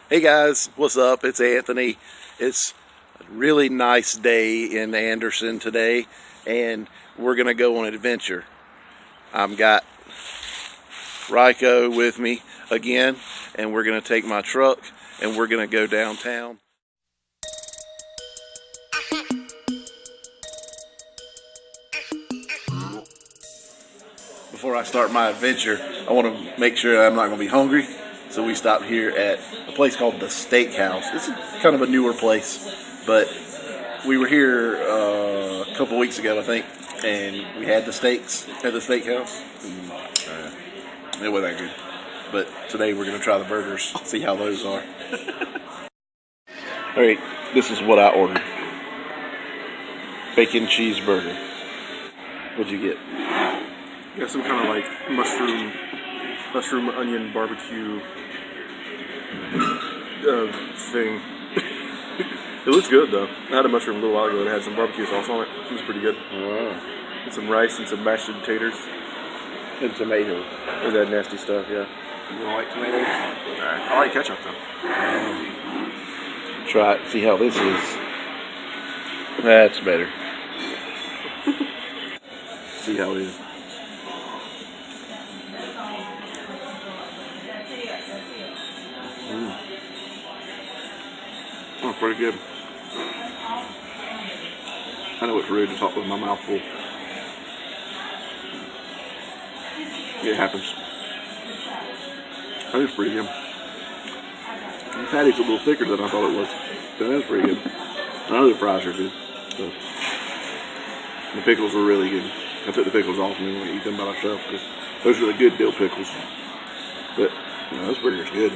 Hey guys, what's up? It's Anthony. It's a really nice day in Anderson today, and we're gonna go on an adventure. I've got Raikoh with me again, and we're gonna take my truck and we're gonna go downtown. Before I start my adventure, I want to make sure I'm not going to be hungry. So we stopped here at a place called the Steakhouse. It's kind of a newer place, but we were here a couple weeks ago, I think, and we had the steaks at the steakhouse. It wasn't that good. But today we're going to try the burgers, see how those are. Alright, this is what I ordered. Bacon cheeseburger. What'd you get? Got some kind of like mushroom onion barbecue thing. It looks good though. I had a mushroom a little while ago and it had some barbecue sauce on it. It was pretty good. Wow. And some rice and some mashed potatoes. And tomatoes. Or that nasty stuff, yeah. You don't like tomatoes? I like ketchup though. Try it, see how this is. That's better. See how it is. Oh, pretty good. I know it's rude to talk with my mouth full. It happens. That is pretty good. The patty's a little thicker than I thought it was. But that is pretty good. I know the fries are good. So. The pickles were really good. I took the pickles off and then eat them by myself because those are the good dill pickles. But, you know, this burger's good.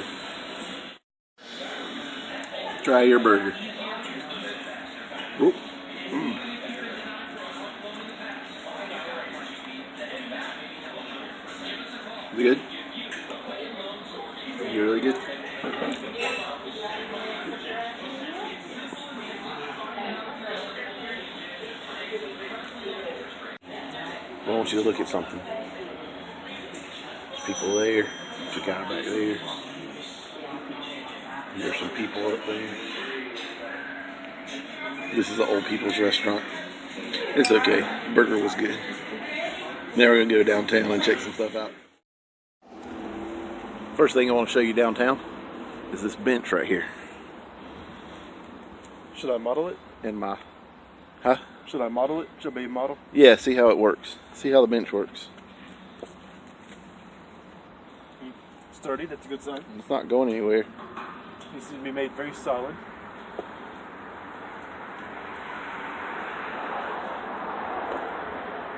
Try your burger. Oop. Is it good? Is it really good? I want you to look at something. There's people there. There's a guy back there. There's some people up there. This is the old people's restaurant. It's okay. The burger was good. Now we're going to go downtown and check some stuff out. First thing I want to show you downtown is this bench right here. Should I model it? And my... Huh? Should I model it? Should I be a model? Yeah, see how it works. See how the bench works. Sturdy, that's a good sign. It's not going anywhere. Needs to be made very solid.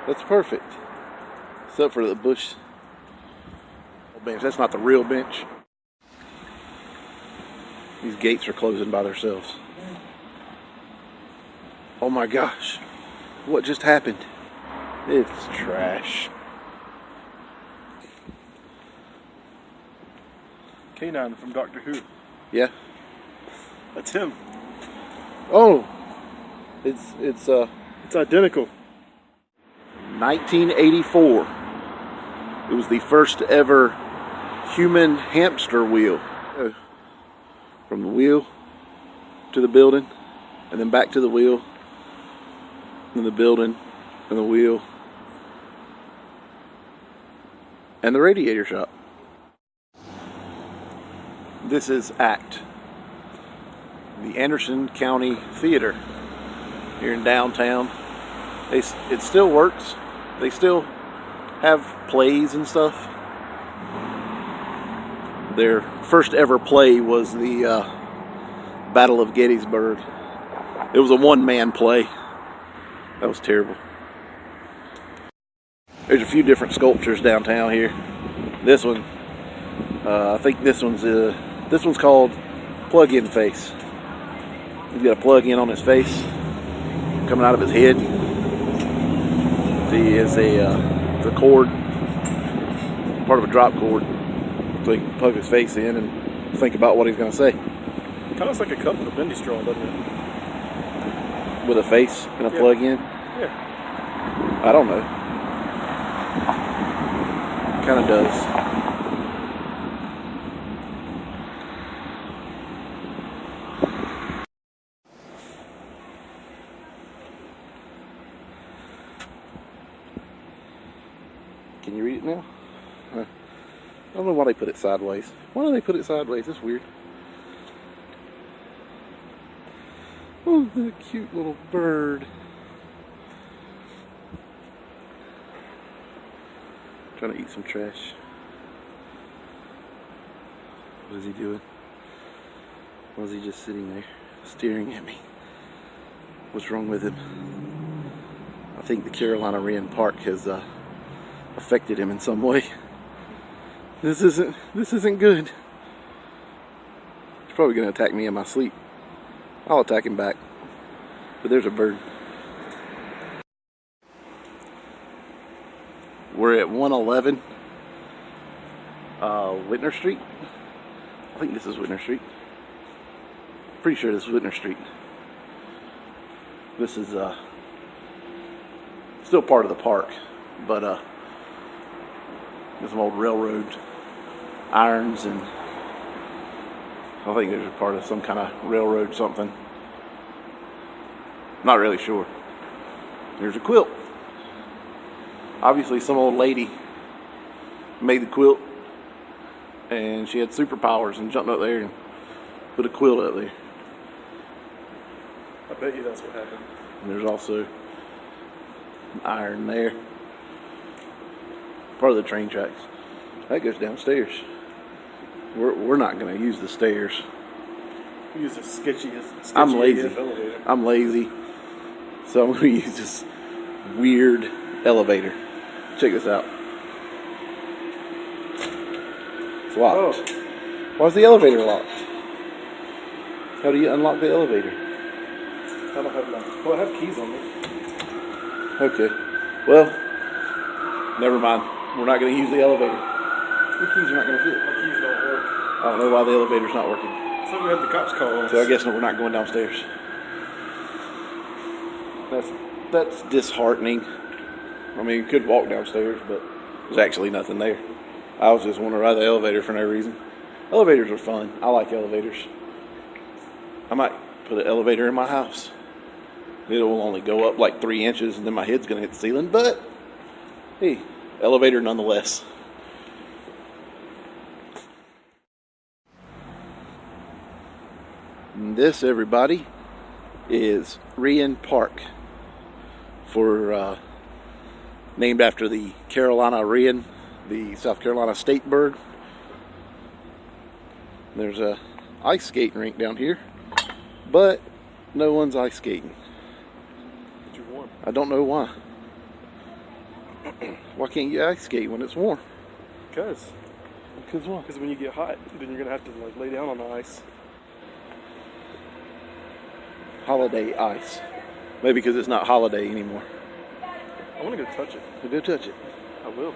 That's perfect. Except for the bush bench. That's not the real bench. These gates are closing by themselves. Oh my gosh. What just happened? It's trash. K9 from Doctor Who. Yeah. That's him. Oh. It's identical. 1984. It was the first ever human hamster wheel. From the wheel to the building, and then back to the wheel, and the building, and the wheel, and the radiator shop. This is ACT, the Anderson County Theater here in downtown. It still works. They still have plays and stuff. Their first ever play was the Battle of Gettysburg. It was a one-man play. That was terrible. There's a few different sculptures downtown here. This one, I think this one's called Plug-in Face. He's got a plug-in on his face coming out of his head. He is the cord, part of a drop cord, so he can plug his face in and think about what he's going to say. Kind of looks like a cup with a bendy straw, doesn't it? With a face and a plug-in? Yeah. I don't know. Kind of does. Can you read it now? I don't know why they put it sideways. Why do they put it sideways? That's weird. Oh, that cute little bird. Trying to eat some trash. What is he doing? Why is he just sitting there staring at me? What's wrong with him? I think the Carolina Wren Park has affected him in some way. This isn't good. He's probably gonna attack me in my sleep. I'll attack him back. But there's a bird. We're at 111 Whitner Street. I think this is Whitner Street. Pretty sure this is Whitner Street. This is still part of the park, but there's some old railroad irons, and I think there's a part of some kind of railroad something. Not really sure. There's a quilt. Obviously some old lady made the quilt and she had superpowers and jumped up there and put a quilt up there. I bet you that's what happened. And there's also an iron there. Part of the train tracks. That goes downstairs. We're not going to use the stairs. We use a sketchy I'm lazy. elevator. I'm lazy. So I'm going to use this weird elevator. Check this out. It's locked. Oh. Why is the elevator locked? How do you unlock the elevator? I don't have none. Well, I have keys on me. Okay. Well, never mind. We're not going to use the elevator. Your keys are not going to fit. My keys don't work. I don't know why the elevator's not working. So we had the cops call us. So I guess we're not going downstairs. That's disheartening. I mean, you could walk downstairs, but there's actually nothing there. I was just wanting to ride the elevator for no reason. Elevators are fun. I like elevators. I might put an elevator in my house. It will only go up like 3 inches and then my head's going to hit the ceiling, but hey, elevator nonetheless. And this, everybody, is Wren Park, named after the Carolina Wren, the South Carolina state bird. There's a ice skating rink down here, but no one's ice skating. But you're warm. I don't know why. Why can't you ice skate when it's warm? Because why? Because when you get hot, then you're gonna have to like lay down on the ice. Holiday ice. Maybe because it's not holiday anymore. I want to go touch it. So go touch it. I will.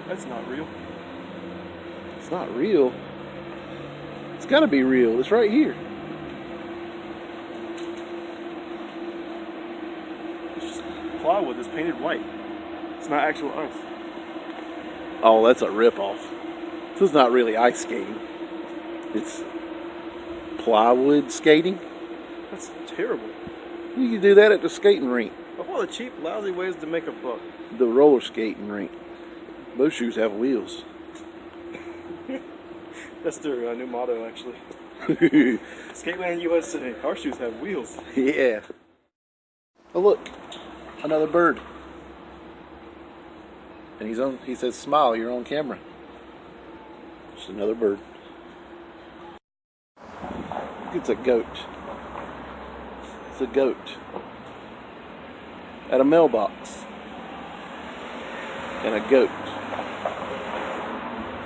That's not real. It's not real. It's got to be real. It's right here. It's just plywood that's painted white. It's not actual ice. Oh, that's a ripoff. This is not really ice skating. It's plywood skating. That's terrible. You can do that at the skating rink. Of all the cheap, lousy ways to make a buck. The roller skating rink. Those shoes have wheels. That's their new motto, actually. Skateland USA. Our shoes have wheels. Yeah. Oh look, another bird. And he says, "Smile, you're on camera." Just another bird. It's a goat. It's a goat. At a mailbox. And a goat.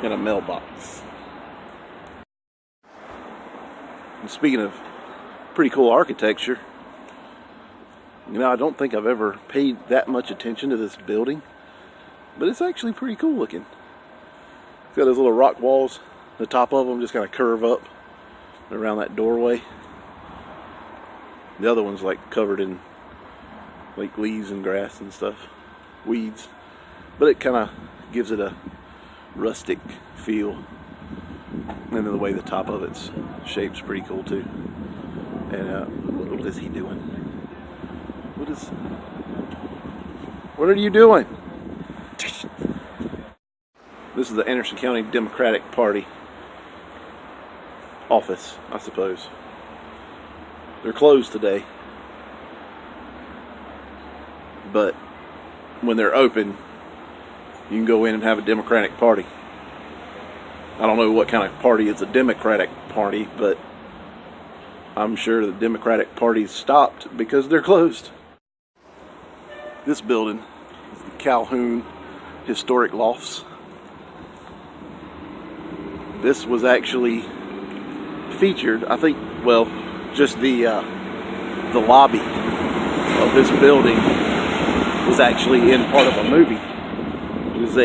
In a mailbox. And speaking of pretty cool architecture, you know, I don't think I've ever paid that much attention to this building, but it's actually pretty cool looking. It's got those little rock walls. The top of them just kind of curve up around that doorway. The other one's like covered in like leaves and grass and stuff, weeds, but it kind of gives it a rustic feel. And then the way the top of its shape's pretty cool too. And little What is he doing? What are you doing? This is the Anderson County Democratic Party office, I suppose. They're closed today, but when they're open, you can go in and have a Democratic Party. I don't know what kind of party is a Democratic Party, but I'm sure the Democratic Party stopped because they're closed. This building is the Calhoun Historic Lofts. This was actually featured, I think, well, just the lobby of this building was actually in part of a movie. It was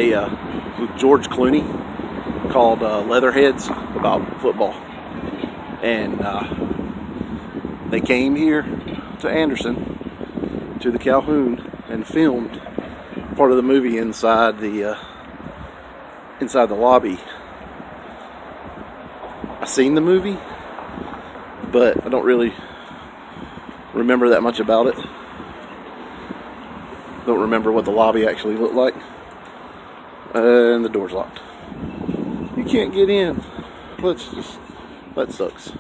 with George Clooney called Leatherheads, about football. And they came here to Anderson, to the Calhoun, and filmed part of the movie inside the lobby. I've seen the movie, but I don't really remember that much about it. Don't remember what the lobby actually looked like. And the door's locked. You can't get in. That sucks.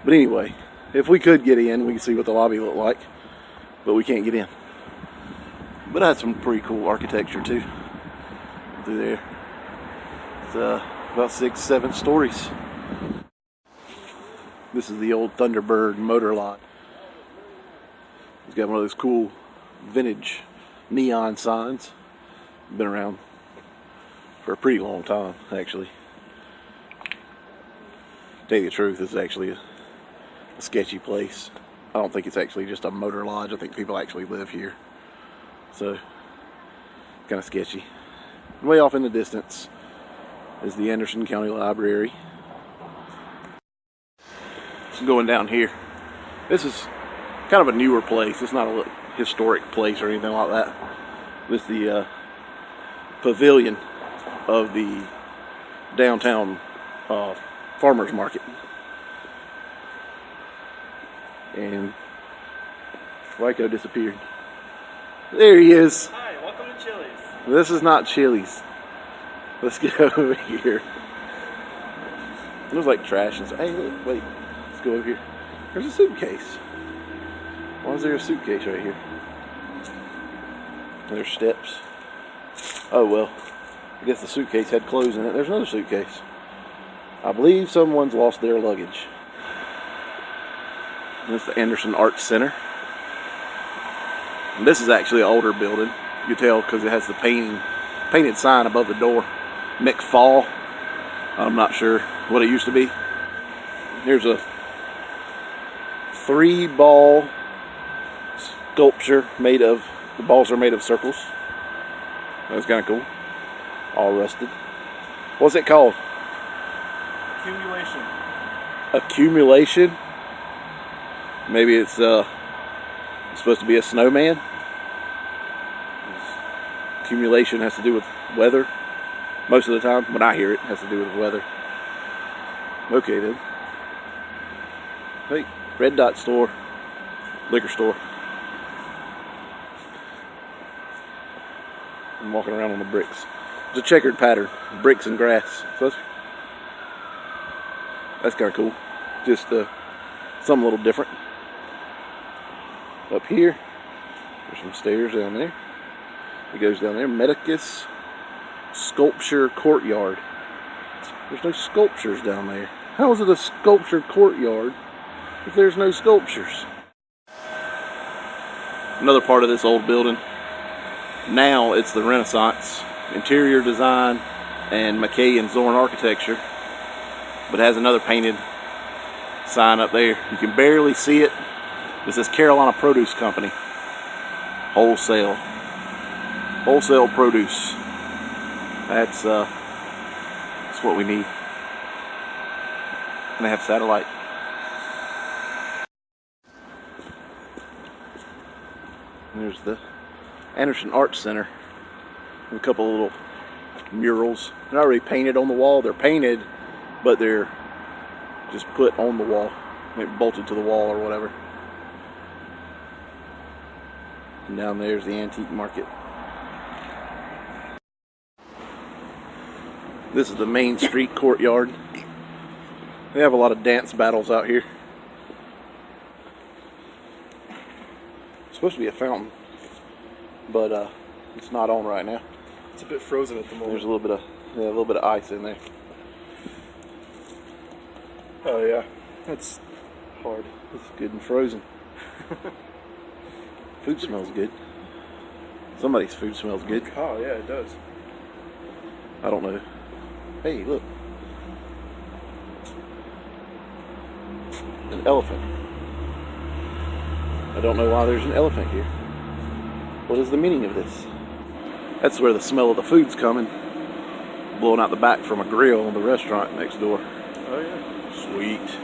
But anyway, if we could get in, we could see what the lobby looked like. But we can't get in. But it had some pretty cool architecture too through there. It's about 6-7 stories. This is the old Thunderbird motor lot. It's got one of those cool vintage neon signs. Been around for a pretty long time, actually. To tell you the truth, this is actually a sketchy place. I don't think it's actually just a motor lodge. I think people actually live here. So, kind of sketchy. Way off in the distance is the Anderson County Library. Just going down here. This is kind of a newer place. It's not a historic place or anything like that. This is the pavilion of the downtown farmers market. And Raikoh disappeared. There he is. Hi, welcome to Chili's. This is not Chili's. Let's get over here. It looks like trash. And hey, look, wait. Let's go over here. There's a suitcase. Why is there a suitcase right here? There's steps. Oh well. I guess the suitcase had clothes in it. There's another suitcase. I believe someone's lost their luggage. That's the Anderson Arts Center. And this is actually an older building. You can tell because it has the painted sign above the door. McFall. I'm not sure what it used to be. Here's a 3-ball sculpture made of, the balls are made of circles. That's kind of cool. All rusted. What's it called? Accumulation. Accumulation? Maybe it's supposed to be a snowman. Accumulation has to do with weather. Most of the time, when I hear it, has to do with weather. Okay then. Hey, Red Dot store, liquor store. I'm walking around on the bricks. It's a checkered pattern, bricks and grass. So that's kind of cool. Just something a little different. Up here, there's some stairs down there. It goes down there. Medicus Sculpture Courtyard. There's no sculptures down there. How is it a sculpture courtyard if there's no sculptures? Another part of this old building. Now it's the Renaissance interior design and McKay and Zorn architecture, but it has another painted sign up there. You can barely see it. This is Carolina Produce Company. Wholesale produce. That's what we need. And they have satellite. And there's the Anderson Arts Center. And a couple little murals. They're not already painted on the wall. They're painted, but they're just put on the wall, maybe bolted to the wall or whatever. And down there's the antique market. This is the Main Street Courtyard. They have a lot of dance battles out here. It's supposed to be a fountain, but it's not on right now. It's a bit frozen at the moment. There's a little bit of ice in there. Oh yeah, that's hard. It's good and frozen. Food smells good. Somebody's food smells good. Oh yeah, it does. I don't know. Hey, look. An elephant. I don't know why there's an elephant here. What is the meaning of this? That's where the smell of the food's coming. Blowing out the back from a grill in the restaurant next door. Oh yeah. Sweet.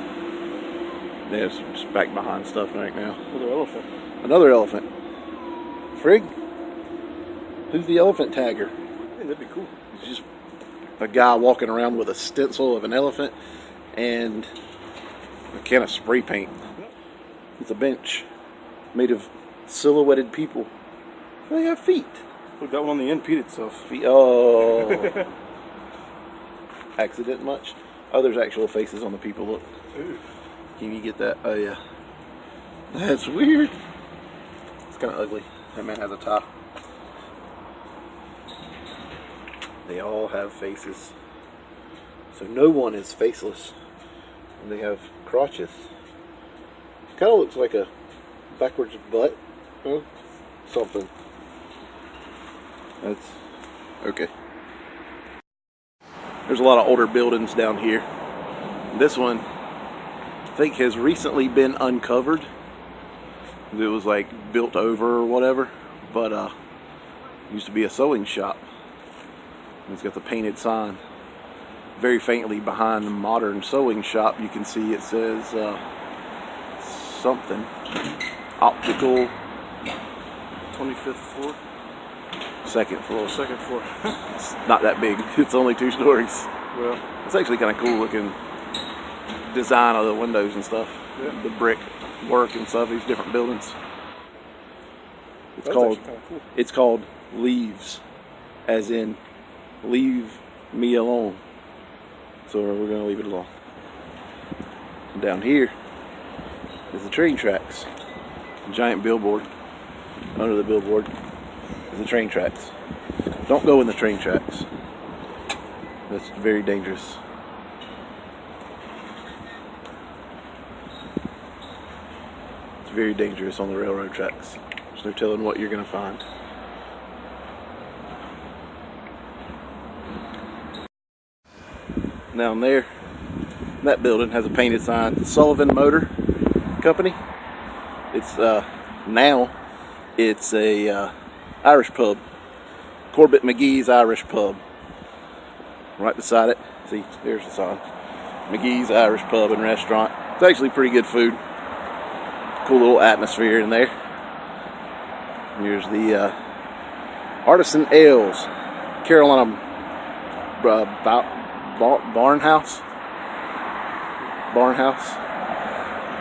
There's just back behind stuff right now. Another elephant. Another elephant. Frig? Who's the elephant tagger? Hey, that'd be cool. It's just a guy walking around with a stencil of an elephant and a can of spray paint. It's a bench made of silhouetted people. They have feet. Look, that one on the end peed itself. Feet. Oh. Accident much? Oh, there's actual faces on the people. Look. Ooh. Can you get that? Oh, yeah. That's weird. It's kind of ugly. That man has a tie. They all have faces. So no one is faceless. And they have crotches. Kind of looks like a backwards butt. Huh? Something. That's okay. There's a lot of older buildings down here. This one, I think, has recently been uncovered. It was like built over or whatever, but it used to be a sewing shop. And it's got the painted sign. Very faintly behind the modern sewing shop, you can see it says something. Optical. 25th floor. Second floor. Second floor. It's not that big. It's only 2 stories. Well, It's actually kind of cool looking design of the windows and stuff. Yeah. The brick work and stuff. These different buildings. It's that's called. actually kinda cool. It's called Leaves, as in leave me alone. So we're gonna leave it alone. And down here is the train tracks. A giant billboard. Under the billboard is the train tracks. Don't go in the train tracks. That's very dangerous. It's very dangerous on the railroad tracks. There's no telling what you're gonna find. Down there, that building has a painted sign, Sullivan Motor Company. It's now it's a Irish pub, McGees Irish Pub. Right beside it, see, there's the sign, McGees Irish Pub and Restaurant. It's actually pretty good food. Cool little atmosphere in there. Here's the Artisan Ales, Carolina Barnhouse.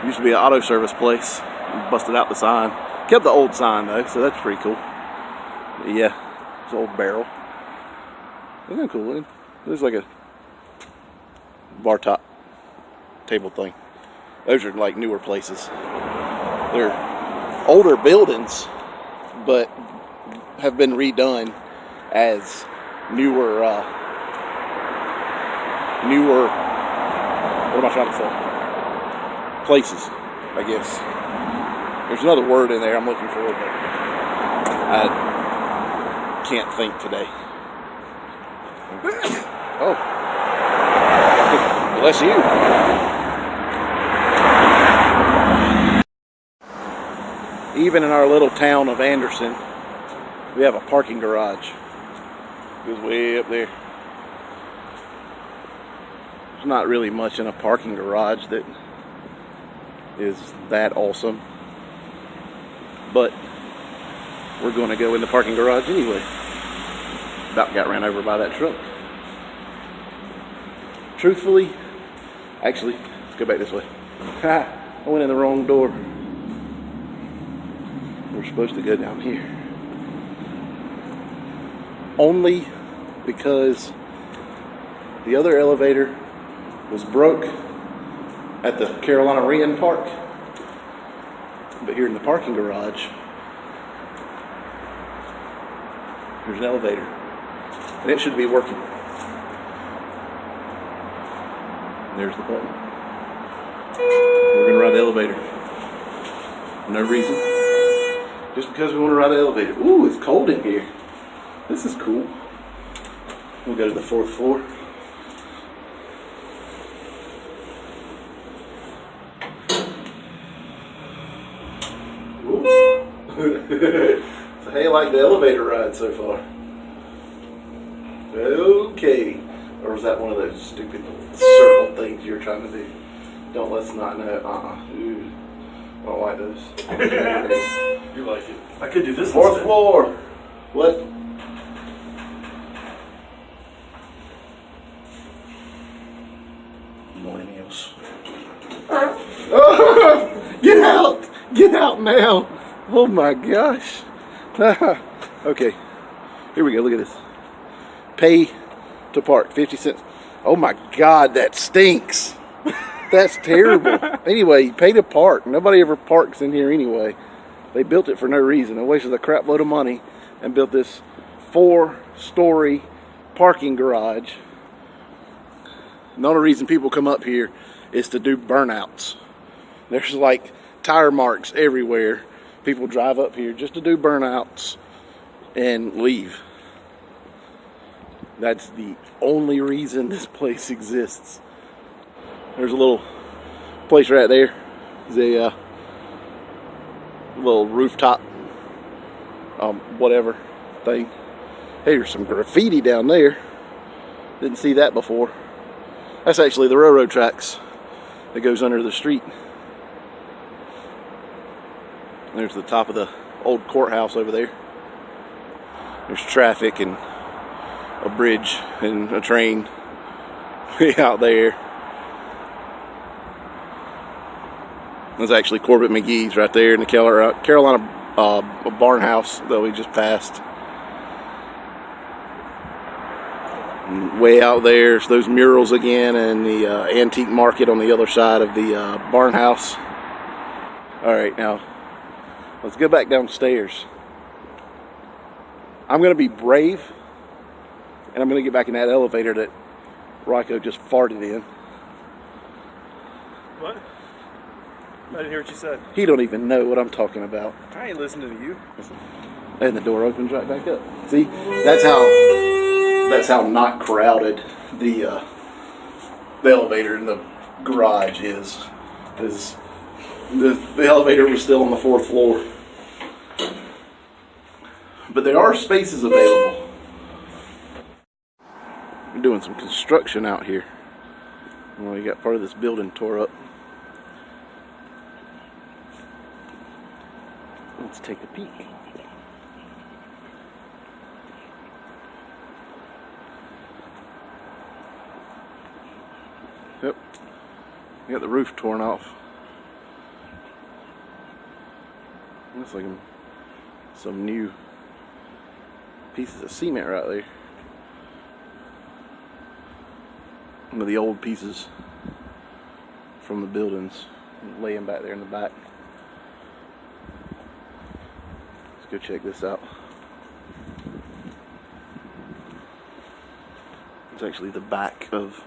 Used to be an auto service place. Busted out the sign. Kept the old sign though, so that's pretty cool. But yeah, it's an old barrel. Isn't that cool looking? There's like a bar top table thing. Those are like newer places. They're older buildings, but have been redone as newer. What am I trying to say? Places, I guess. There's another word in there I'm looking for, but I can't think today. Oh. Bless you. Even in our little town of Anderson, we have a parking garage. It goes way up there. There's not really much in a parking garage that is that awesome. But we're going to go in the parking garage anyway. About got ran over by that truck. Truthfully, actually, it's go back this way. Ha! I went in the wrong door. We're supposed to go down here. Only because the other elevator was broke at the Carolina Orion Park. But here in the parking garage, there's an elevator. And it should be working. There's the button. We're going to ride the elevator. No reason. Just because we want to ride the elevator. Ooh, it's cold in here. This is cool. We'll go to the 4th floor. So how you like the elevator ride so far? Okay. Or was that one of those stupid circle things you were trying to do? Let's not know. Ooh. I don't like those. You like it. I could do this 4th instead. floor. What? Morning meals. Oh, get out! Get out now! Oh my gosh. Okay. Here we go. Look at this. Pay to park. 50 cents. Oh my God, that stinks. That's terrible. Anyway, you pay to park. Nobody ever parks in here anyway. They built it for no reason. They wasted a crap load of money and built this 4-story parking garage. The only reason people come up here is to do burnouts. There's like tire marks everywhere. People drive up here just to do burnouts and leave. That's the only reason this place exists. There's a little place right there. There's a little rooftop, whatever thing. Hey, there's some graffiti down there. Didn't see that before. That's actually the railroad tracks that goes under the street. There's the top of the old courthouse over there. There's traffic and a bridge and a train out there. There's actually Corbett McGees right there in the Carolina barn house that we just passed. And way out there's those murals again and the antique market on the other side of the barn house. Alright, now let's go back downstairs. I'm going to be brave and I'm going to get back in that elevator that Raikoh just farted in. What? I didn't hear what you said. He don't even know what I'm talking about. I ain't listening to you. And the door opens right back up. See, that's how not crowded the elevator in the garage is. Because the elevator was still on the 4th floor. But there are spaces available. We're doing some construction out here. Well, you got part of this building tore up. Let's take a peek. Yep. We got the roof torn off. Looks like some new pieces of cement right there. Some of the old pieces from the buildings laying back there in the back. Let's go check this out. It's actually the back of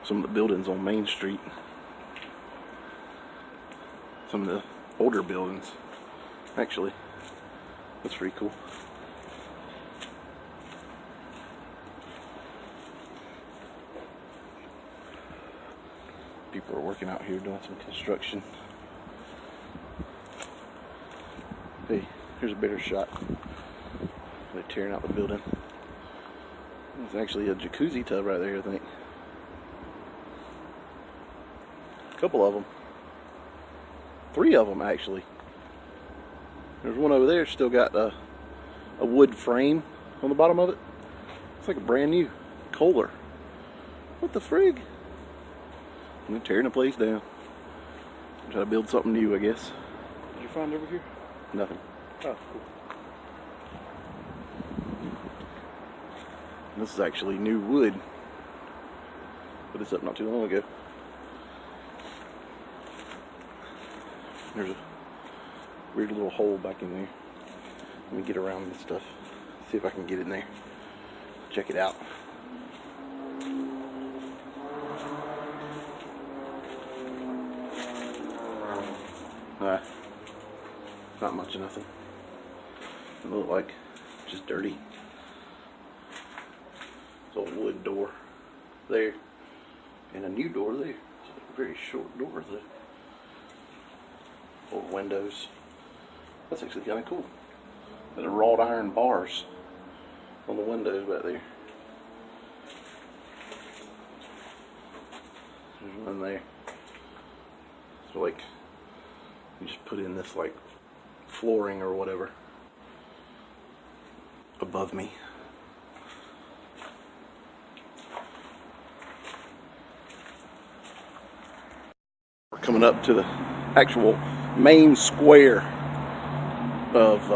some of the buildings on Main Street. Some of the older buildings. Actually, that's pretty cool. People are working out here doing some construction. Hey, here's a better shot. They're tearing out the building. There's actually a jacuzzi tub right there, I think. A couple of them. 3 of them, actually. There's one over there, still got a wood frame on the bottom of it. It's like a brand new Kohler. What the frig? We're tearing the place down. Try to build something new, I guess. Did you find over here? Nothing. Oh, cool. This is actually new wood. Put this up not too long ago. There's a weird little hole back in there. Let me get around this stuff. See if I can get in there. Check it out. Not much of nothing. It look like just dirty. It's old wood door there, and a new door there. It's a very short door though. Old windows. That's actually kind of cool. There's wrought iron bars on the windows back there. There's one there. So like, you just put in this like flooring or whatever above me. We're coming up to the actual main square of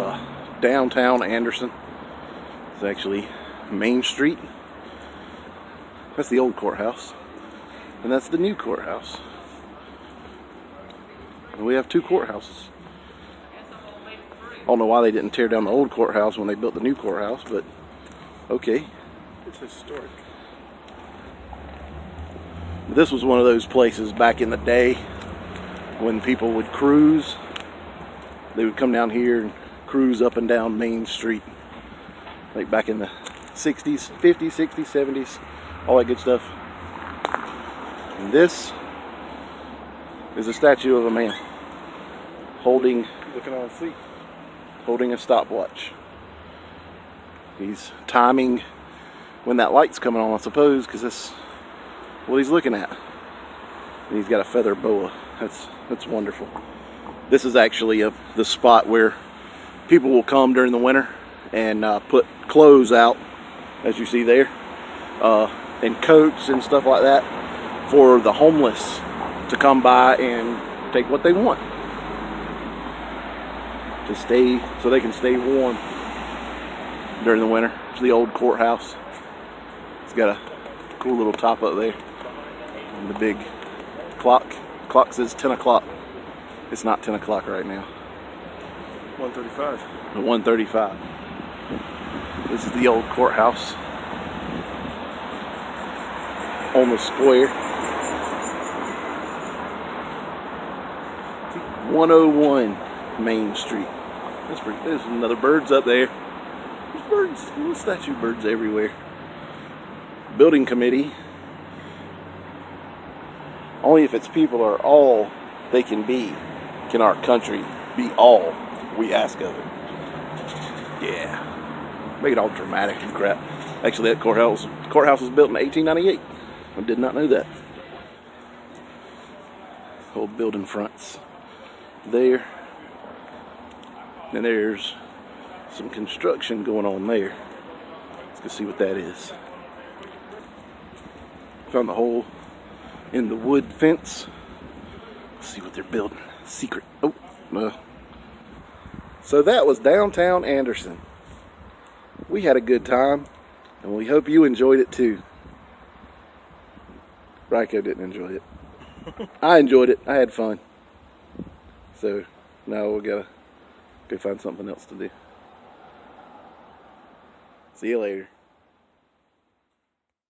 downtown Anderson. It's actually Main Street. That's the old courthouse, and that's the new courthouse. And we have two courthouses. I don't know why they didn't tear down the old courthouse when they built the new courthouse, but okay. It's historic. This was one of those places back in the day when people would cruise. They would come down here and cruise up and down Main Street. Like back in the 60s, 50s, 60s, 70s, all that good stuff. And this is a statue of a man holding Looking on fleet. a stopwatch. He's timing when that light's coming on, I suppose, because that's what he's looking at. And he's got a feather boa. That's wonderful. This is actually the spot where people will come during the winter and put clothes out, as you see there, and coats and stuff like that for the homeless to come by and take what they want to stay, so they can stay warm during the winter. It's the old courthouse. It's got a cool little top up there, and the big clock. Clock says 10 o'clock. It's not 10 o'clock right now. 1:35. 1:35. This is the old courthouse on the square. 101 Main Street. There's another birds up there. There's birds, little statue birds everywhere. Building committee. Only if its people are all they can be, can our country be all we ask of it. Yeah. Make it all dramatic and crap. Actually, that courthouse was built in 1898. I did not know that. Old building fronts there. And there's some construction going on there. Let's go see what that is. Found the hole in the wood fence. Let's see what they're building. Secret. Oh, no. So that was downtown Anderson. We had a good time, and we hope you enjoyed it too. Raikoh didn't enjoy it. I enjoyed it. I had fun. So now we gotta go find something else to do. See you later.